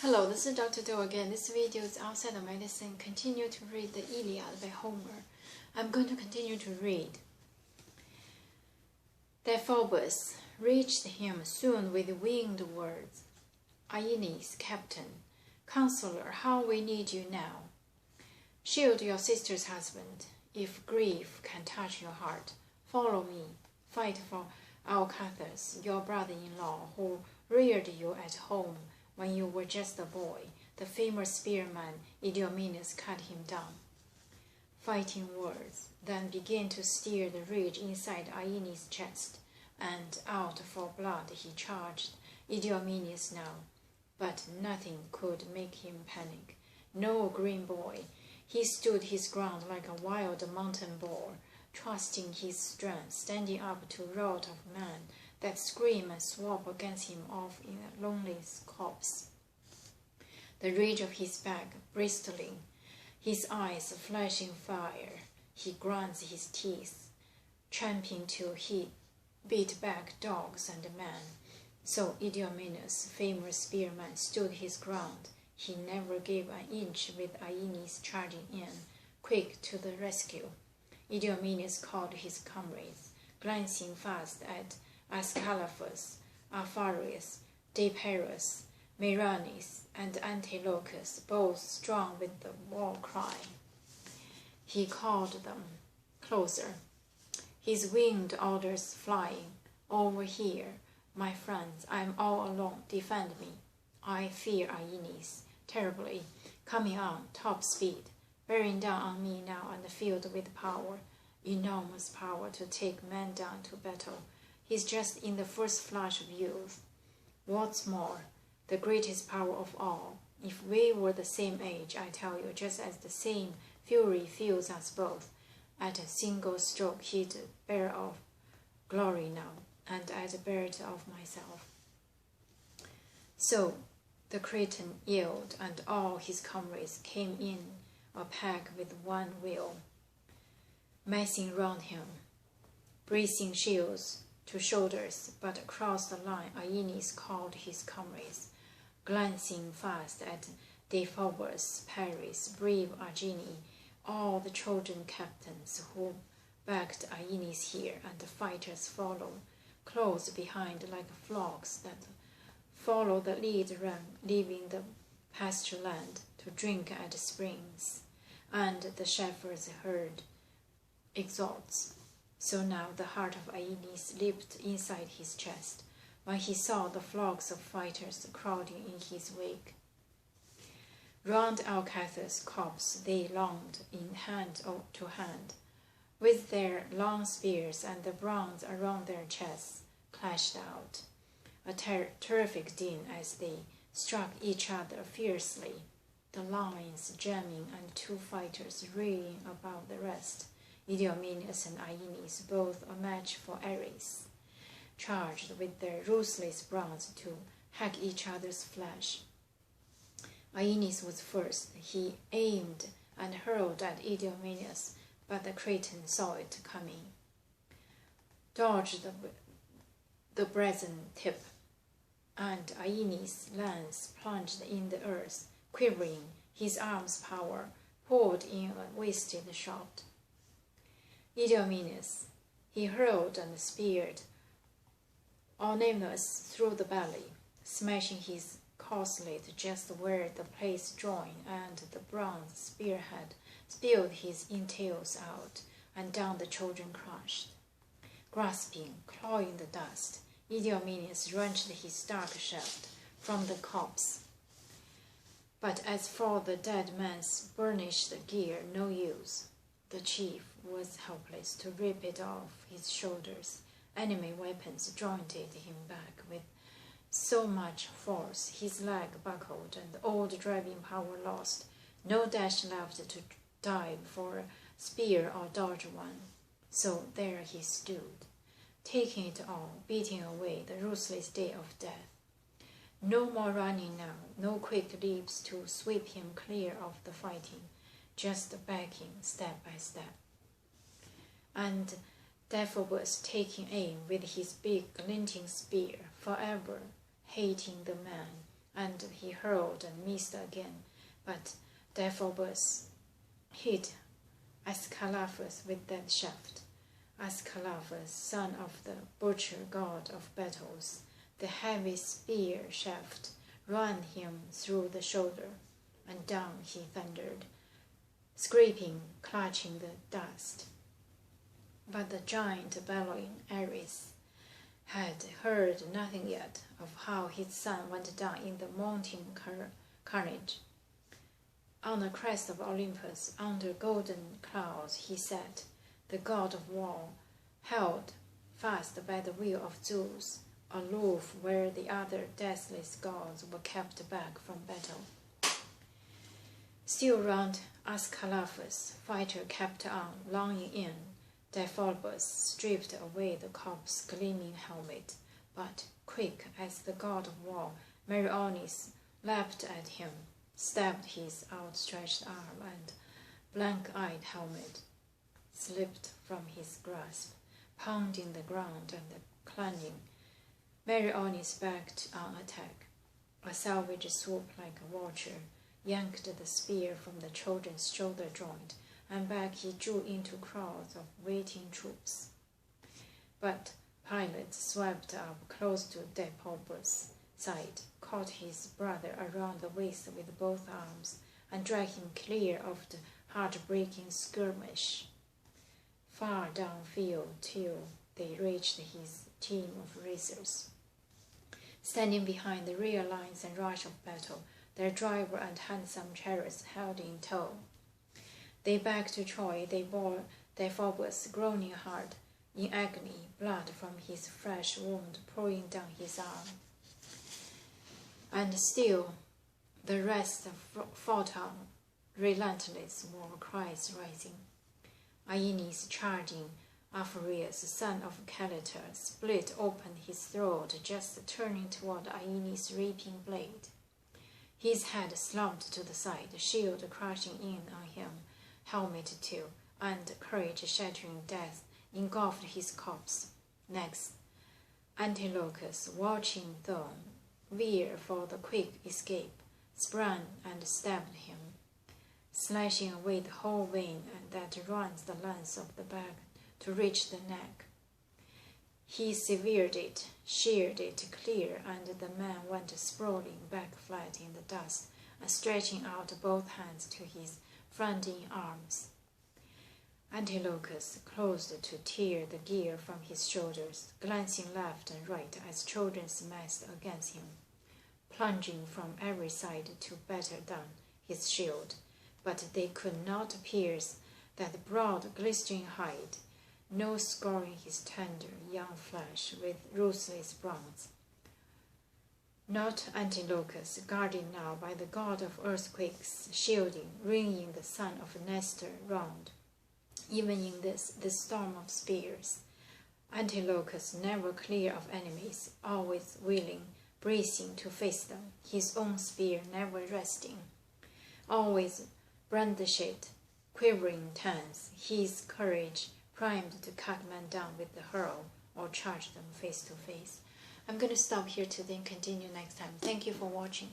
Hello, this is Dr. Do again. This video is outside of medicine. Continue to read the Iliad by Homer. I'm going to continue to read. Deiphobus reached him soon with winged words. Aeneas, captain, counselor, how we need you now. Shield your sister's husband. If grief can touch your heart, follow me. Fight for Alcathous, your brother-in-law, who reared you at home when you were just a boy. The famous spearman Idomeneus cut him down. Fighting words then began to stir the rage inside Aeneas' chest, and out for blood he charged Idomeneus now. But nothing could make him panic. No green boy. He stood his ground like a wild mountain boar, trusting his strength, standing up to rout of men that scream and swap against him off in a lonely copse. The ridge of his back bristling, his eyes flashing fire, he grinds his teeth, tramping to beat back dogs and men. So Idomeneus, famous spearman, stood his ground. He never gave an inch with Aeneas charging in, quick to the rescue. Idomeneus called his comrades, glancing fast at Ascalaphus, Apharius, Deipyrus, Meranis, and Antilochus, both strong with the war cry. He called them closer, his winged orders flying. Over here, my friends, I am all alone, defend me. I fear Aeneas terribly, coming on top speed, bearing down on me now and filled with power, enormous power to take men down to battle. He's just in the first flush of youth. What's more, the greatest power of all. If we were the same age, I tell you, just as the same fury fills us both, at a single stroke he'd bear of glory now, and I'd bear it of myself. So the Cretan yelled, and all his comrades came in a pack with one will, massing round him, bracing shields to shoulders. But across the line Aeneas called his comrades, glancing fast at Deiphobus, Paris, brave Argini, all the Trojan captains who backed Aeneas here, and the fighters followed close behind like flocks that follow the lead rank, leaving the pasture land to drink at springs, and the shepherd's herd exalts. So now the heart of Aeneas leaped inside his chest when he saw the flocks of fighters crowding in his wake. Round Alcathous' corpse they longed, in hand to hand, with their long spears, and the bronze around their chests clashed out, a terrific din as they struck each other fiercely, the lines jamming and two fighters reeling above the rest. Idomeneus and Aeneas, both a match for Ares, charged with their ruthless bronze to hack each other's flesh. Aeneas was first. He aimed and hurled at Idomeneus, but the Cretan saw it coming, dodged the brazen tip, and Aeneas' lance plunged in the earth, quivering. His arm's power poured in a wasted shot. Idomeneus, he hurled and speared Onemus through the belly, smashing his corselet just where the plates join, and the bronze spearhead spilled his entrails out, and down the Trojan crushed. Grasping, clawing the dust, Idomeneus wrenched his dark shaft from the corpse. But as for the dead man's burnished gear, no use. The chief was helpless to rip it off his shoulders. Enemy weapons jointed him back with so much force, his leg buckled and all the driving power lost. No dash left to dive for a spear or dodge one. So there he stood, taking it all, beating away the ruthless day of death. No more running now, no quick leaps to sweep him clear of the fighting, just backing step by step. And Deiphobus taking aim with his big glinting spear, forever hating the man, and he hurled and missed again, but Deiphobus hit Ascalaphus with that shaft. Ascalaphus, son of the butcher god of battles, the heavy spear shaft ran him through the shoulder, and down he thundered, scraping, clutching the dust. But the giant bellowing Ares had heard nothing yet of how his son went down in the mountain carnage. On the crest of Olympus, under golden clouds, he sat, the god of war, held fast by the will of Zeus, aloof where the other deathless gods were kept back from battle. Still round Ascalaphus, fighter kept on, longing in. Deiphobus stripped away the corpse's gleaming helmet, but, quick as the god of war, Meriones leapt at him, stabbed his outstretched arm, and blank-eyed helmet slipped from his grasp, pounding the ground and clanging. Meriones backed on attack. A savage swoop like a vulture yanked the spear from the Trojan's shoulder joint, and back he drew into crowds of waiting troops. But Pilate swept up close to Deiphobus' side, caught his brother around the waist with both arms, and dragged him clear of the heart-breaking skirmish, far downfield till they reached his team of racers. Standing behind the rear lines and rush of battle, their driver and handsome chariots held in tow. They back to Troy, they bore Deiphobus, groaning hard, in agony, blood from his fresh wound pouring down his arm. And still the rest fought on, relentless war cries rising. Aeneas, charging Aphareus, son of Caletor, split open his throat, just turning toward Aeneas' reaping blade. His head slumped to the side, shield crushing in on him, helmet too, and courage-shattering death engulfed his corpse. Next, Antilochus, watching them veer for the quick escape, sprang and stabbed him, slashing away the whole vein that runs the length of the back to reach the neck. He severed it, sheared it clear, and the man went sprawling back flat in the dust, and stretching out both hands to his fronting arms. Antilochus closed to tear the gear from his shoulders, glancing left and right as Trojans massed against him, plunging from every side to batter down his shield, but they could not pierce that broad glistening hide, no scoring his tender young flesh with ruthless bronze. Not Antilochus, guarded now by the god of earthquakes, shielding, ringing the son of Nestor round. Even in this storm of spears, Antilochus never clear of enemies, always willing, bracing to face them, his own spear never resting, always brandished, quivering tense, his courage primed to cut men down with the hurl or charge them face to face. I'm going to stop here to then continue next time. Thank you for watching.